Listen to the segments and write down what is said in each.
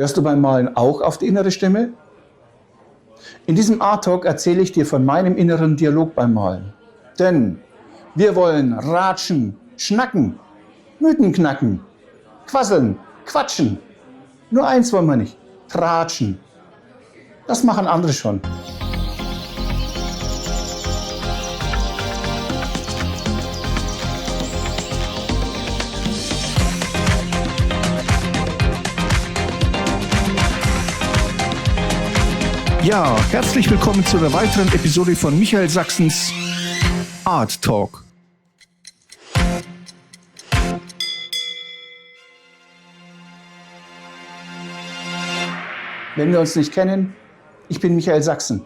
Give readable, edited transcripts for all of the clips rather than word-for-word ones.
Hörst du beim Malen auch auf die innere Stimme? In diesem Art Talk erzähle ich dir von meinem inneren Dialog beim Malen. Denn wir wollen ratschen, schnacken, Mythen knacken, quasseln, quatschen. Nur eins wollen wir nicht, tratschen. Das machen andere schon. Ja, herzlich willkommen zu einer weiteren Episode von Michael Sachsens Art Talk. Wenn wir uns nicht kennen, ich bin Michael Sachsen.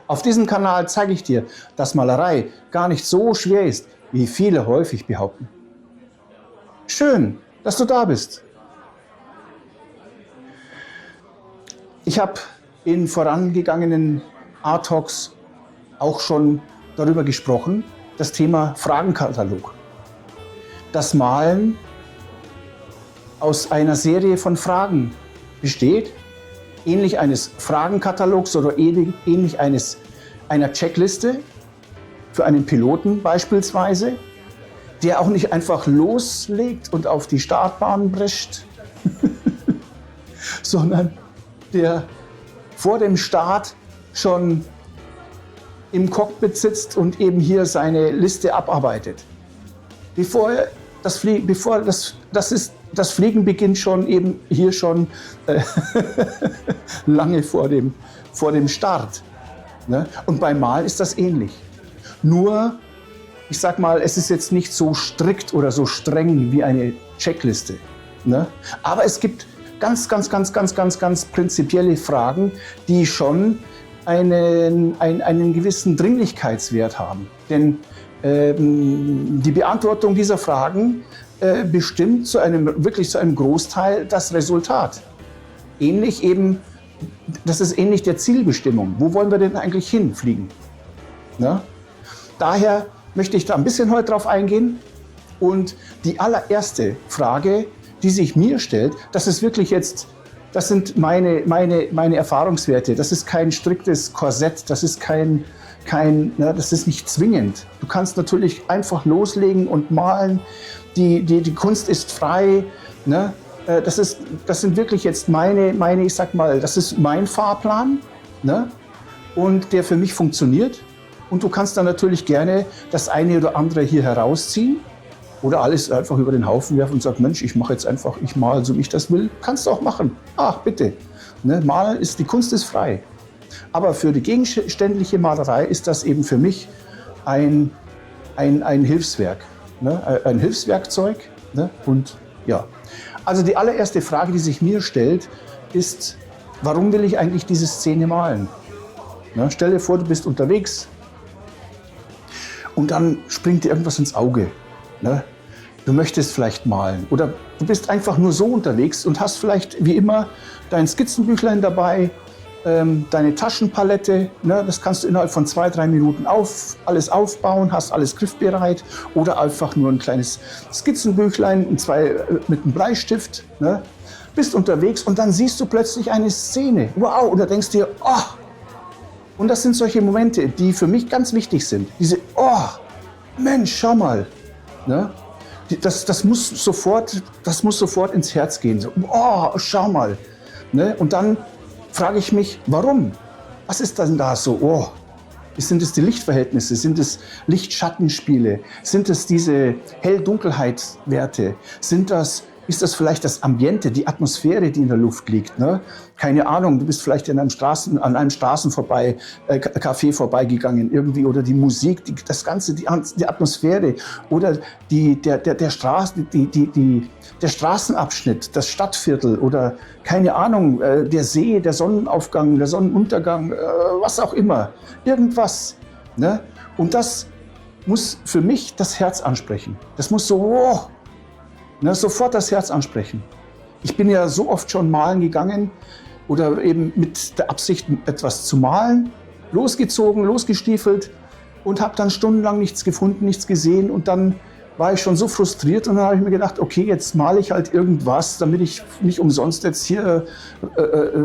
Auf diesem Kanal zeige ich dir, dass Malerei gar nicht so schwer ist, wie viele häufig behaupten. Schön, dass du da bist. Ich habe in vorangegangenen Art Talks auch schon darüber gesprochen, das Thema Fragenkatalog. Das Malen aus einer Serie von Fragen besteht, ähnlich eines Fragenkatalogs oder ähnlich einer Checkliste für einen Piloten beispielsweise, der auch nicht einfach loslegt und auf die Startbahn prescht, sondern der vor dem Start schon im Cockpit sitzt und eben hier seine Liste abarbeitet. Das Fliegen beginnt schon eben hier schon lange vor dem Start. Ne? Und beim Malen ist das ähnlich. Nur, ich sag mal, es ist jetzt nicht so strikt oder so streng wie eine Checkliste. Ne? Aber es gibt ganz prinzipielle Fragen, die schon einen gewissen Dringlichkeitswert haben. Denn die Beantwortung dieser Fragen bestimmt wirklich zu einem Großteil das Resultat. Das ist ähnlich der Zielbestimmung. Wo wollen wir denn eigentlich hinfliegen? Na? Daher möchte ich da ein bisschen heute drauf eingehen. Und die allererste Frage, die sich mir stellt, das sind meine Erfahrungswerte. Das ist kein striktes Korsett, das ist das ist nicht zwingend. Du kannst natürlich einfach loslegen und malen. Die Kunst ist frei. Ne? Das sind wirklich jetzt ich sag mal, das ist mein Fahrplan, ne? Und der für mich funktioniert. Und du kannst dann natürlich gerne das eine oder andere hier herausziehen. Oder alles einfach über den Haufen werfen und sagen, Mensch, ich male, so wie ich das will. Kannst du auch machen. Ach, bitte. Ne, die Kunst ist frei. Aber für die gegenständliche Malerei ist das eben für mich ein Hilfswerk. Ne, ein Hilfswerkzeug. Ne, und ja. Also die allererste Frage, die sich mir stellt, ist, warum will ich eigentlich diese Szene malen? Ne, stell dir vor, du bist unterwegs und dann springt dir irgendwas ins Auge. Ne? Du möchtest vielleicht malen oder du bist einfach nur so unterwegs und hast vielleicht wie immer dein Skizzenbüchlein dabei, deine Taschenpalette, ne? Das kannst du innerhalb von 2-3 Minuten alles aufbauen, hast alles griffbereit oder einfach nur ein kleines Skizzenbüchlein mit einem Bleistift, ne? Bist unterwegs und dann siehst du plötzlich eine Szene, wow, und da denkst du dir, oh, und das sind solche Momente, die für mich ganz wichtig sind, diese, oh, Mensch, schau mal. Ne? Das muss sofort ins Herz gehen. So, oh, schau mal. Ne? Und dann frage ich mich, warum? Was ist denn da so? Oh, sind es die Lichtverhältnisse? Sind es Licht-Schattenspiele? Sind es diese Hell-Dunkelheit-Werte? Ist das vielleicht das Ambiente, die Atmosphäre, die in der Luft liegt? Ne? Keine Ahnung, du bist vielleicht an einem Café vorbeigegangen irgendwie oder die Musik, das Ganze, die Atmosphäre oder der Straßenabschnitt, das Stadtviertel oder keine Ahnung, der See, der Sonnenaufgang, der Sonnenuntergang, was auch immer, irgendwas. Ne? Und das muss für mich das Herz ansprechen. Das muss so sofort das Herz ansprechen. Ich bin ja so oft schon malen gegangen oder eben mit der Absicht, etwas zu malen, losgezogen, losgestiefelt und habe dann stundenlang nichts gefunden, nichts gesehen und dann war ich schon so frustriert und dann habe ich mir gedacht, okay, jetzt male ich halt irgendwas, damit ich nicht umsonst jetzt hier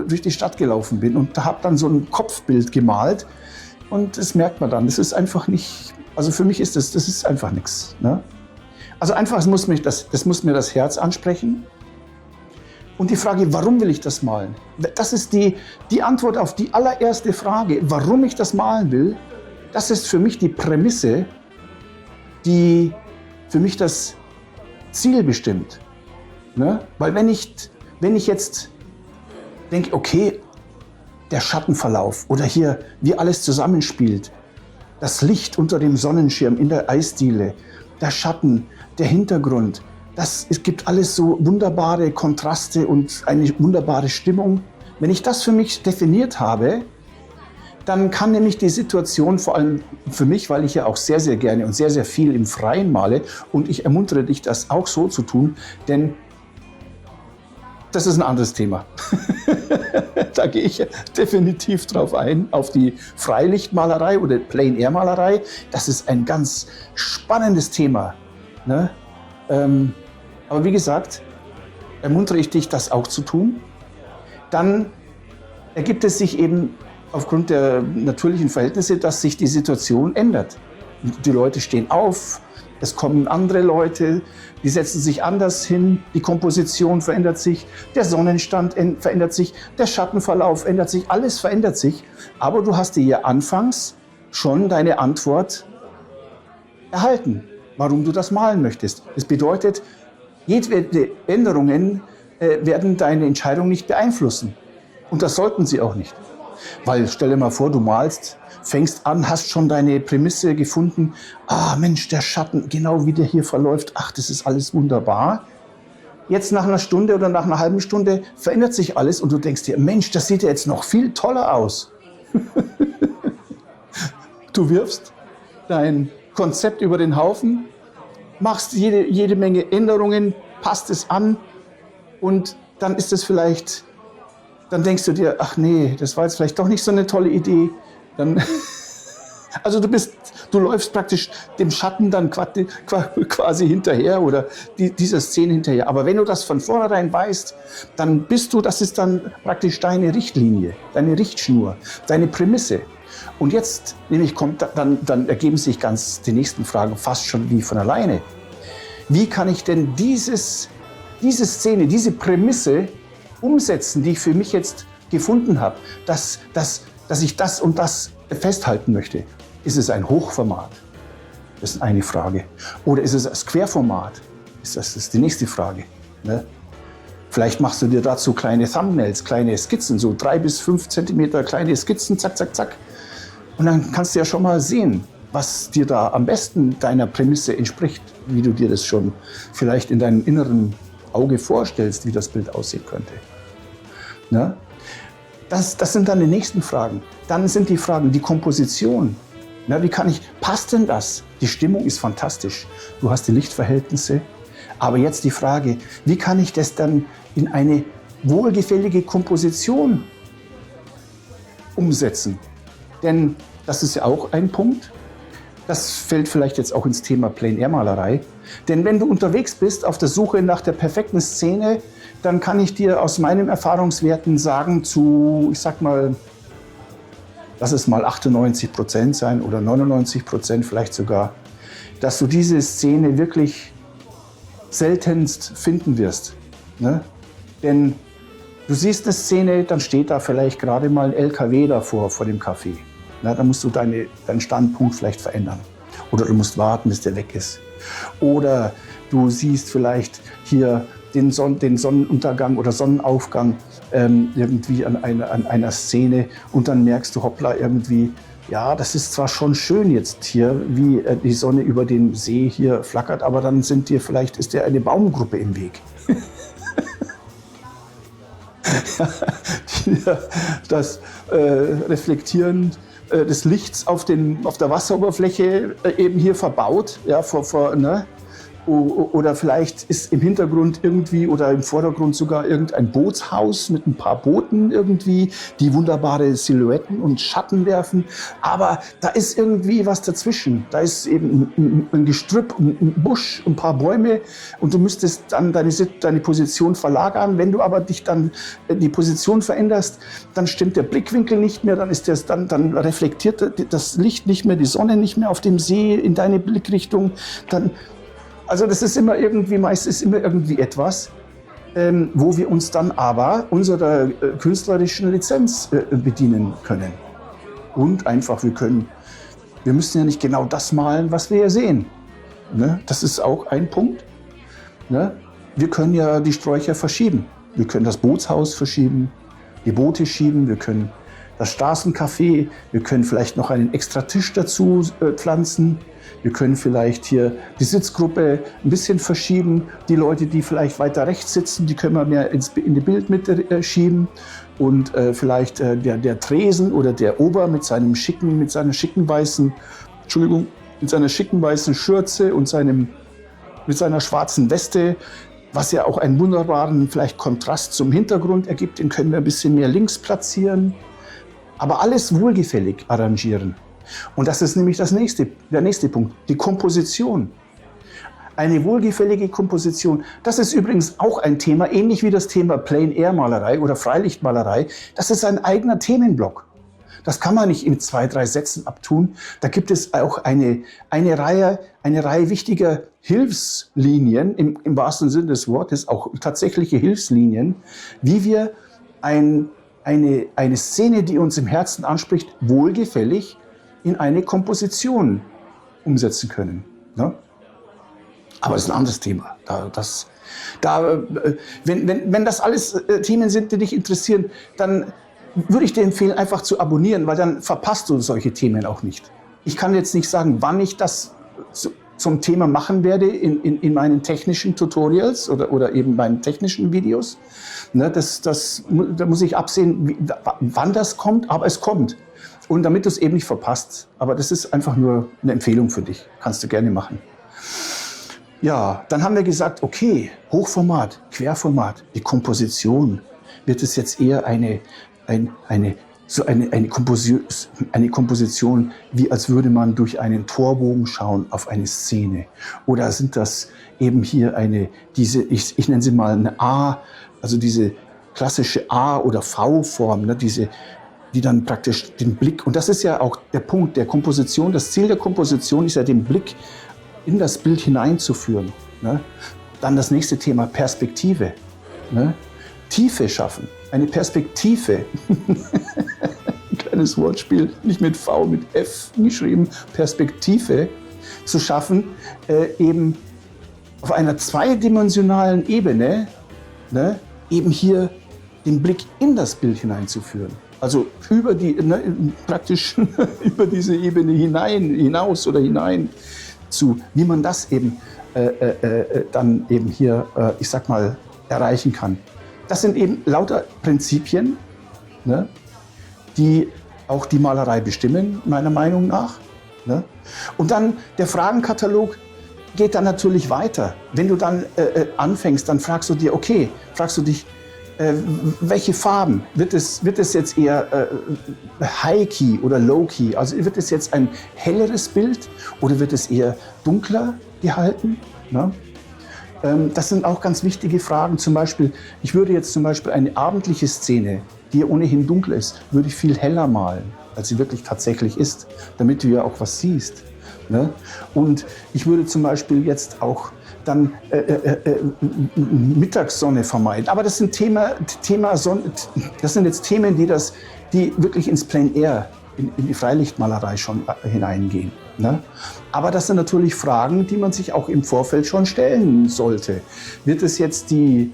durch die Stadt gelaufen bin und habe dann so ein Kopfbild gemalt und das merkt man dann, das ist einfach nicht, also für mich ist das ist einfach nichts. Ne? Also einfach, das muss mir das Herz ansprechen. Und die Frage, warum will ich das malen? Das ist die Antwort auf die allererste Frage, warum ich das malen will. Das ist für mich die Prämisse, die für mich das Ziel bestimmt. Ne? Weil wenn ich jetzt denke, okay, der Schattenverlauf oder hier, wie alles zusammenspielt, das Licht unter dem Sonnenschirm in der Eisdiele, der Schatten, der Hintergrund, es gibt alles so wunderbare Kontraste und eine wunderbare Stimmung. Wenn ich das für mich definiert habe, dann kann nämlich die Situation, vor allem für mich, weil ich ja auch sehr, sehr gerne und sehr, sehr viel im Freien male und ich ermuntere dich, das auch so zu tun, denn das ist ein anderes Thema. Da gehe ich definitiv drauf ein, auf die Freilichtmalerei oder Plein-Air-Malerei. Das ist ein ganz spannendes Thema. Ne? Aber wie gesagt, ermuntere ich dich, das auch zu tun. Dann ergibt es sich eben aufgrund der natürlichen Verhältnisse, dass sich die Situation ändert. Die Leute stehen auf, es kommen andere Leute, die setzen sich anders hin, die Komposition verändert sich, der Sonnenstand verändert sich, der Schattenverlauf ändert sich, alles verändert sich. Aber du hast dir ja anfangs schon deine Antwort erhalten, warum du das malen möchtest. Das bedeutet, jedwede Änderungen werden deine Entscheidung nicht beeinflussen. Und das sollten sie auch nicht. Weil stell dir mal vor, du malst, fängst an, hast schon deine Prämisse gefunden. Ah Mensch, der Schatten, genau wie der hier verläuft. Ach, das ist alles wunderbar. Jetzt nach einer Stunde oder nach einer halben Stunde verändert sich alles und du denkst dir, Mensch, das sieht ja jetzt noch viel toller aus. Du wirfst dein Konzept über den Haufen, machst jede Menge Änderungen, passt es an und dann ist es vielleicht, dann denkst du dir, ach nee, das war jetzt vielleicht doch nicht so eine tolle Idee. Dann, also du läufst praktisch dem Schatten dann quasi hinterher oder dieser Szene hinterher. Aber wenn du das von vornherein weißt, dann das ist dann praktisch deine Richtlinie, deine Richtschnur, deine Prämisse. Und jetzt nämlich dann ergeben sich die nächsten Fragen fast schon wie von alleine. Wie kann ich denn diese Szene, diese Prämisse umsetzen, die ich für mich jetzt gefunden habe, dass ich das und das festhalten möchte? Ist es ein Hochformat? Das ist eine Frage. Oder ist es ein Querformat? Das ist die nächste Frage. Ne? Vielleicht machst du dir dazu kleine Thumbnails, kleine Skizzen, so 3 bis 5 Zentimeter kleine Skizzen, zack, zack, zack. Und dann kannst du ja schon mal sehen, was dir da am besten deiner Prämisse entspricht, wie du dir das schon vielleicht in deinem inneren Auge vorstellst, wie das Bild aussehen könnte. Ne? Das sind dann die nächsten Fragen. Dann sind die Fragen, die Komposition. Na, passt denn das? Die Stimmung ist fantastisch. Du hast die Lichtverhältnisse. Aber jetzt die Frage, wie kann ich das dann in eine wohlgefällige Komposition umsetzen? Denn das ist ja auch ein Punkt. Das fällt vielleicht jetzt auch ins Thema Plein-Air-Malerei. Denn wenn du unterwegs bist auf der Suche nach der perfekten Szene, dann kann ich dir aus meinen Erfahrungswerten sagen ich sag mal, lass es mal 98% sein oder 99% vielleicht sogar, dass du diese Szene wirklich seltenst finden wirst. Ne? Denn du siehst eine Szene, dann steht da vielleicht gerade mal ein LKW davor, vor dem Café. Na, dann musst du deinen Standpunkt vielleicht verändern. Oder du musst warten, bis der weg ist. Oder du siehst vielleicht hier den Sonnenuntergang oder Sonnenaufgang irgendwie an einer Szene und dann merkst du, hoppla, irgendwie, ja, das ist zwar schon schön jetzt hier, wie die Sonne über den See hier flackert, aber dann ist dir eine Baumgruppe im Weg. Das Reflektieren des Lichts auf der Wasseroberfläche eben hier verbaut, ja, Oder vielleicht ist im Hintergrund irgendwie oder im Vordergrund sogar irgendein Bootshaus mit ein paar Booten irgendwie, die wunderbare Silhouetten und Schatten werfen. Aber da ist irgendwie was dazwischen. Da ist eben ein Gestrüpp, ein Busch, ein paar Bäume und du müsstest dann deine Position verlagern. Wenn du aber dich dann die Position veränderst, dann stimmt der Blickwinkel nicht mehr, dann reflektiert das Licht nicht mehr, die Sonne nicht mehr auf dem See in deine Blickrichtung. Also das ist immer irgendwie, meist ist immer irgendwie etwas, wo wir uns dann aber unserer künstlerischen Lizenz bedienen können. Und einfach, wir müssen ja nicht genau das malen, was wir hier sehen. Ne? Das ist auch ein Punkt. Ne? Wir können ja die Sträucher verschieben. Wir können das Bootshaus verschieben, die Boote schieben, wir können das Straßencafé, wir können vielleicht noch einen extra Tisch dazu pflanzen. Wir können vielleicht hier die Sitzgruppe ein bisschen verschieben. Die Leute, die vielleicht weiter rechts sitzen, die können wir mehr in die Bildmitte schieben. Und vielleicht der Tresen oder der Ober mit seiner schicken weißen Schürze und mit seiner schwarzen Weste, was ja auch einen wunderbaren vielleicht Kontrast zum Hintergrund ergibt, den können wir ein bisschen mehr links platzieren. Aber alles wohlgefällig arrangieren. Und das ist nämlich der nächste Punkt, die Komposition. Eine wohlgefällige Komposition, das ist übrigens auch ein Thema, ähnlich wie das Thema Plein-Air-Malerei oder Freilichtmalerei. Das ist ein eigener Themenblock. Das kann man nicht in 2, 3 Sätzen abtun. Da gibt es auch eine Reihe wichtiger Hilfslinien, im wahrsten Sinne des Wortes, auch tatsächliche Hilfslinien, wie wir eine Szene, die uns im Herzen anspricht, wohlgefällig in eine Komposition umsetzen können. Ne? Aber das ist ein anderes Thema. Wenn das alles Themen sind, die dich interessieren, dann würde ich dir empfehlen, einfach zu abonnieren, weil dann verpasst du solche Themen auch nicht. Ich kann jetzt nicht sagen, wann ich das zum Thema machen werde in meinen technischen Tutorials oder eben meinen technischen Videos. Ne, da muss ich absehen, wann das kommt, aber es kommt. Und damit du es eben nicht verpasst. Aber das ist einfach nur eine Empfehlung für dich. Kannst du gerne machen. Ja, dann haben wir gesagt, okay, Hochformat, Querformat, die Komposition. Wird es jetzt eher eine Komposition, wie als würde man durch einen Torbogen schauen auf eine Szene? Oder sind das eben hier ich nenne sie mal eine A, also diese klassische A- oder V-Form, ne, die dann praktisch den Blick, und das ist ja auch der Punkt der Komposition, das Ziel der Komposition ist ja, den Blick in das Bild hineinzuführen. Ne? Dann das nächste Thema, Perspektive. Ne? Tiefe schaffen, eine Perspektive. Ein kleines Wortspiel, nicht mit V, mit F geschrieben, Perspektive zu schaffen, eben auf einer zweidimensionalen Ebene, ne, eben hier den Blick in das Bild hineinzuführen. Also praktisch über diese Ebene hinaus oder hinein zu, wie man das eben dann eben hier, ich sag mal, erreichen kann. Das sind eben lauter Prinzipien, ne, die auch die Malerei bestimmen, meiner Meinung nach. Ne? Und dann der Fragenkatalog geht dann natürlich weiter. Wenn du dann anfängst, dann fragst du dich, welche Farben? Wird es jetzt eher High-Key oder Low-Key? Also wird es jetzt ein helleres Bild oder wird es eher dunkler gehalten? Ne? Das sind auch ganz wichtige Fragen. Zum Beispiel, ich würde jetzt zum Beispiel eine abendliche Szene, die ja ohnehin dunkel ist, würde ich viel heller malen, als sie wirklich tatsächlich ist, damit du ja auch was siehst. Ne? Und ich würde zum Beispiel jetzt auch dann Mittagssonne vermeiden. Aber das sind das sind jetzt Themen, die wirklich ins Plein Air, in die Freilichtmalerei schon hineingehen. Ne? Aber das sind natürlich Fragen, die man sich auch im Vorfeld schon stellen sollte. Wird es jetzt die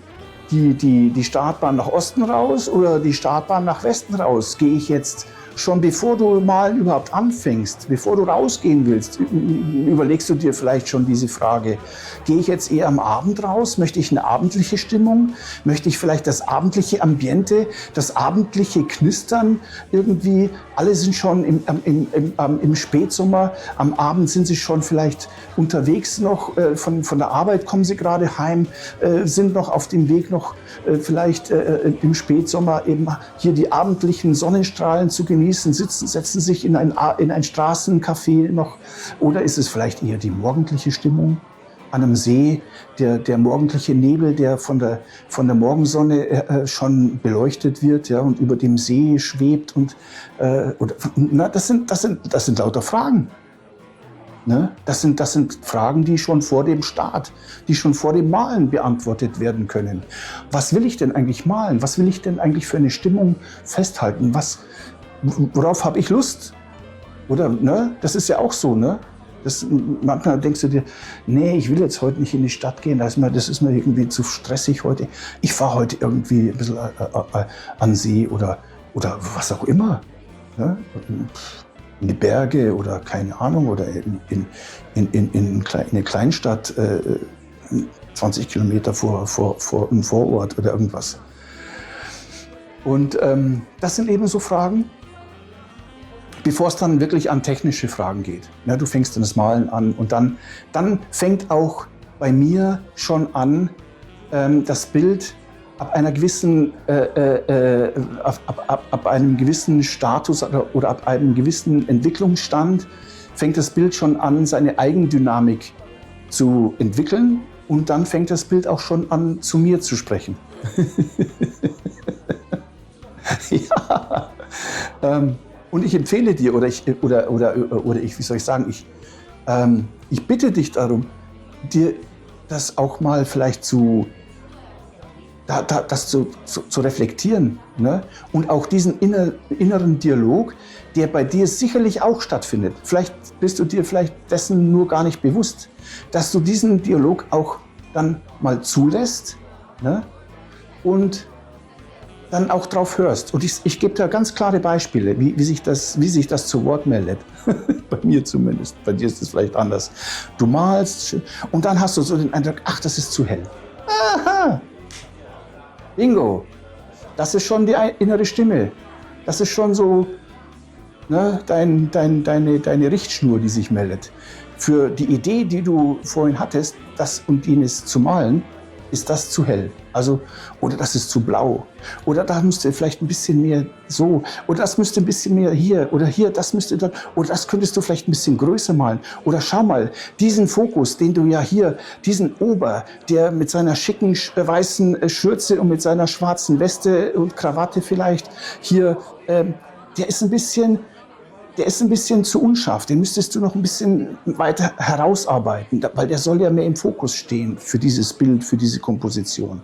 die Startbahn nach Osten raus oder die Startbahn nach Westen raus? Gehe ich jetzt schon bevor du malen überhaupt anfängst, bevor du rausgehen willst, überlegst du dir vielleicht schon diese Frage, gehe ich jetzt eher am Abend raus? Möchte ich eine abendliche Stimmung? Möchte ich vielleicht das abendliche Ambiente, das abendliche Knistern irgendwie? Alle sind schon im Spätsommer, am Abend sind sie schon vielleicht unterwegs noch, von der Arbeit kommen sie gerade heim, sind noch auf dem Weg noch vielleicht im Spätsommer eben hier die abendlichen Sonnenstrahlen zu genießen, setzen sich in ein Straßencafé noch, oder ist es vielleicht eher die morgendliche Stimmung an einem See, der morgendliche Nebel, der von der Morgensonne schon beleuchtet wird, ja, und über dem See schwebt das sind lauter Fragen. Ne? Das sind Fragen, die schon vor dem Start, die schon vor dem Malen beantwortet werden können. Was will ich denn eigentlich malen? Was will ich denn eigentlich für eine Stimmung festhalten? Worauf habe ich Lust? Oder, ne? Das ist ja auch so, ne? Manchmal denkst du dir, nee, ich will jetzt heute nicht in die Stadt gehen, das ist mir irgendwie zu stressig heute. Ich fahre heute irgendwie ein bisschen an See oder was auch immer. Ne? In die Berge oder keine Ahnung, oder in eine Kleinstadt, 20 Kilometer vor einem Vorort oder irgendwas. Und das sind eben so Fragen, bevor es dann wirklich an technische Fragen geht. Ja, du fängst dann das Malen an und dann fängt auch bei mir schon an, das Bild ab einer gewissen, ab einem gewissen Status oder ab einem gewissen Entwicklungsstand fängt das Bild schon an, seine Eigendynamik zu entwickeln, und dann fängt das Bild auch schon an, zu mir zu sprechen. Ja. Und ich empfehle dir, ich bitte dich darum, dir das auch mal vielleicht zu reflektieren, ne? Und auch diesen inneren Dialog, der bei dir sicherlich auch stattfindet. Vielleicht bist du dir dessen nur gar nicht bewusst, dass du diesen Dialog auch dann mal zulässt, ne? Und dann auch drauf hörst. Und ich gebe da ganz klare Beispiele, wie sich das zu Wort meldet. Bei mir zumindest. Bei dir ist es vielleicht anders. Du malst und dann hast du so den Eindruck, ach, das ist zu hell. Aha! Bingo! Das ist schon die innere Stimme. Das ist schon so, ne, deine Richtschnur, die sich meldet. Für die Idee, die du vorhin hattest, das und jenes zu malen, ist das zu hell. Also, oder das ist zu blau. Oder da müsste vielleicht ein bisschen mehr so. Oder das müsste ein bisschen mehr hier. Oder hier, das müsste dann. Oder das könntest du vielleicht ein bisschen größer malen. Oder schau mal, diesen Fokus, den du ja hier, diesen Ober, der mit seiner schicken weißen Schürze und mit seiner schwarzen Weste und Krawatte vielleicht hier, der ist ein bisschen zu unscharf. Den müsstest du noch ein bisschen weiter herausarbeiten, weil der soll ja mehr im Fokus stehen für dieses Bild, für diese Komposition.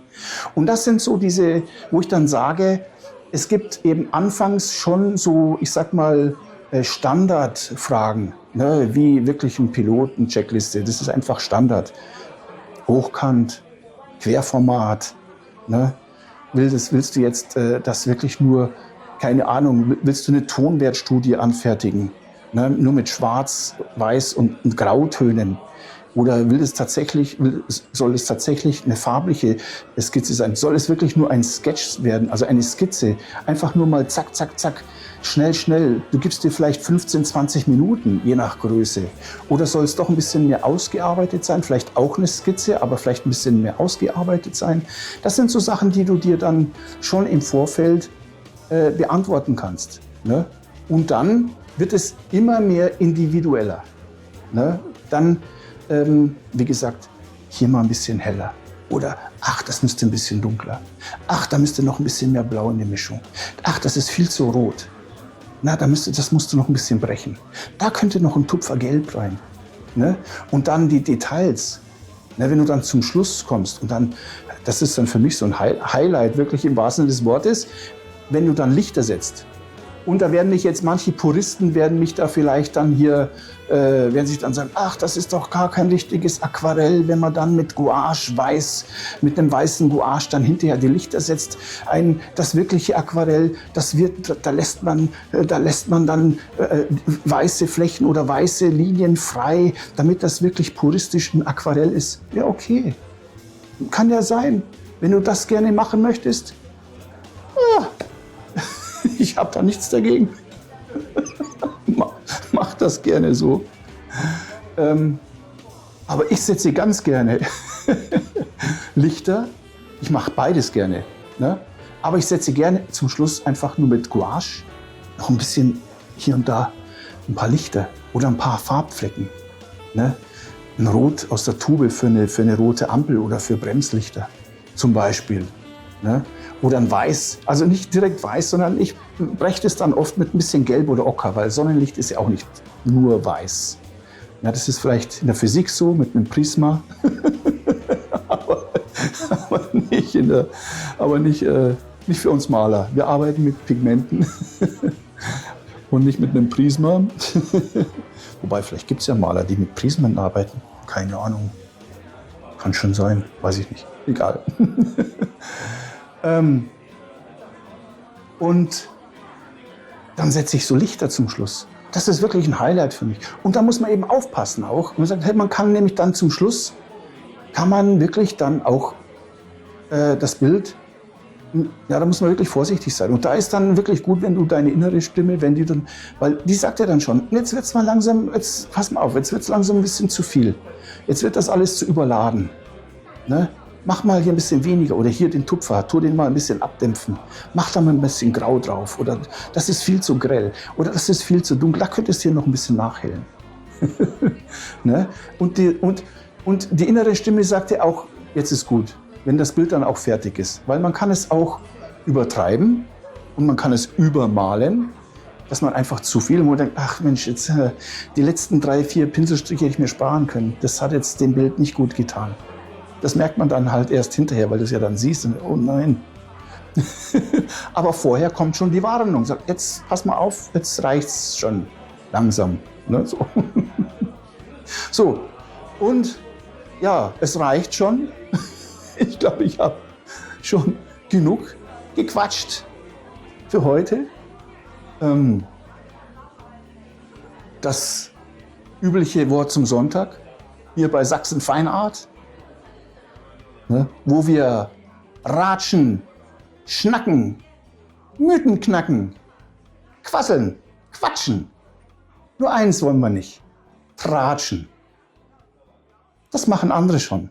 Und das sind so diese, wo ich dann sage, es gibt eben anfangs schon so, ich sag mal, Standardfragen, ne, wie wirklich ein Piloten-Checkliste. Das ist einfach Standard. Hochkant, Querformat. Ne? Willst du jetzt das wirklich nur, keine Ahnung, willst du eine Tonwertstudie anfertigen, ne, nur mit Schwarz, Weiß und Grautönen? Oder soll es tatsächlich eine farbliche Skizze sein? Soll es wirklich nur ein Sketch werden, also eine Skizze? Einfach nur mal zack, zack, zack, schnell, schnell. Du gibst dir vielleicht 15, 20 Minuten, je nach Größe. Oder soll es doch ein bisschen mehr ausgearbeitet sein? Vielleicht auch eine Skizze, aber vielleicht ein bisschen mehr ausgearbeitet sein? Das sind so Sachen, die du dir dann schon im Vorfeld beantworten kannst. Ne? Und dann wird es immer mehr individueller. Ne? Dann, wie gesagt, hier mal ein bisschen heller. Oder, ach, das müsste ein bisschen dunkler. Ach, da müsste noch ein bisschen mehr Blau in der Mischung. Ach, das ist viel zu rot. Na, das musst du noch ein bisschen brechen. Da könnte noch ein Tupfer Gelb rein. Ne? Und dann die Details. Ne, wenn du dann zum Schluss kommst und dann, das ist dann für mich so ein Highlight, wirklich im wahrsten Sinne des Wortes, wenn du dann Lichter setzt. Und da werden mich jetzt manche Puristen werden mich da vielleicht dann hier, werden sich dann sagen, ach, das ist doch gar kein richtiges Aquarell, wenn man dann mit Gouache weiß, mit einem weißen Gouache dann hinterher die Lichter setzt. Das wirkliche Aquarell, da lässt man dann weiße Flächen oder weiße Linien frei, damit das wirklich puristisch ein Aquarell ist. Ja, okay. Kann ja sein, wenn du das gerne machen möchtest. Ja. Ich habe da nichts dagegen. Mach das gerne so. Aber ich setze ganz gerne Lichter. Ich mache beides gerne. Ne? Aber ich setze gerne zum Schluss einfach nur mit Gouache noch ein bisschen hier und da ein paar Lichter oder ein paar Farbflecken. Ne? Ein Rot aus der Tube für eine rote Ampel oder für Bremslichter zum Beispiel. Ne? Oder ein Weiß, also nicht direkt weiß, sondern ich breche es dann oft mit ein bisschen Gelb oder Ocker, weil Sonnenlicht ist ja auch nicht nur weiß. Ja, das ist vielleicht in der Physik so, mit einem Prisma, aber nicht für uns Maler. Wir arbeiten mit Pigmenten und nicht mit einem Prisma. Wobei, vielleicht gibt es ja Maler, die mit Prismen arbeiten. Keine Ahnung. Kann schon sein, weiß ich nicht. Egal. Und dann setze ich so Lichter zum Schluss. Das ist wirklich ein Highlight für mich. Und da muss man eben aufpassen auch. Man sagt, man kann nämlich dann zum Schluss, kann man wirklich dann auch das Bild, ja, da muss man wirklich vorsichtig sein. Und da ist dann wirklich gut, wenn du deine innere Stimme, wenn die dann, weil die sagt ja dann schon, jetzt wird's mal langsam, jetzt pass mal auf, jetzt wird's langsam ein bisschen zu viel. Jetzt wird das alles zu überladen. Ne? Mach mal hier ein bisschen weniger oder hier den Tupfer, tu den mal ein bisschen abdämpfen. Mach da mal ein bisschen Grau drauf oder das ist viel zu grell oder das ist viel zu dunkel. Da könntest du hier noch ein bisschen nachhellen. Ne? Und die innere Stimme sagt ja auch, jetzt ist gut, wenn das Bild dann auch fertig ist. Weil man kann es auch übertreiben und man kann es übermalen, dass man einfach zu viel und denkt, ach Mensch, jetzt die letzten 3, 4 Pinselstriche hätte ich mir sparen können. Das hat jetzt dem Bild nicht gut getan. Das merkt man dann halt erst hinterher, weil du es ja dann siehst und oh nein. Aber vorher kommt schon die Warnung. Sagt, jetzt pass mal auf, jetzt reicht's schon langsam. Ne? So. So, und ja, es reicht schon. Ich glaube, ich habe schon genug gequatscht für heute. Das übliche Wort zum Sonntag hier bei Sachsen Feinart. Ne, wo wir ratschen, schnacken, Mythen knacken, quasseln, quatschen. Nur eins wollen wir nicht, tratschen. Das machen andere schon.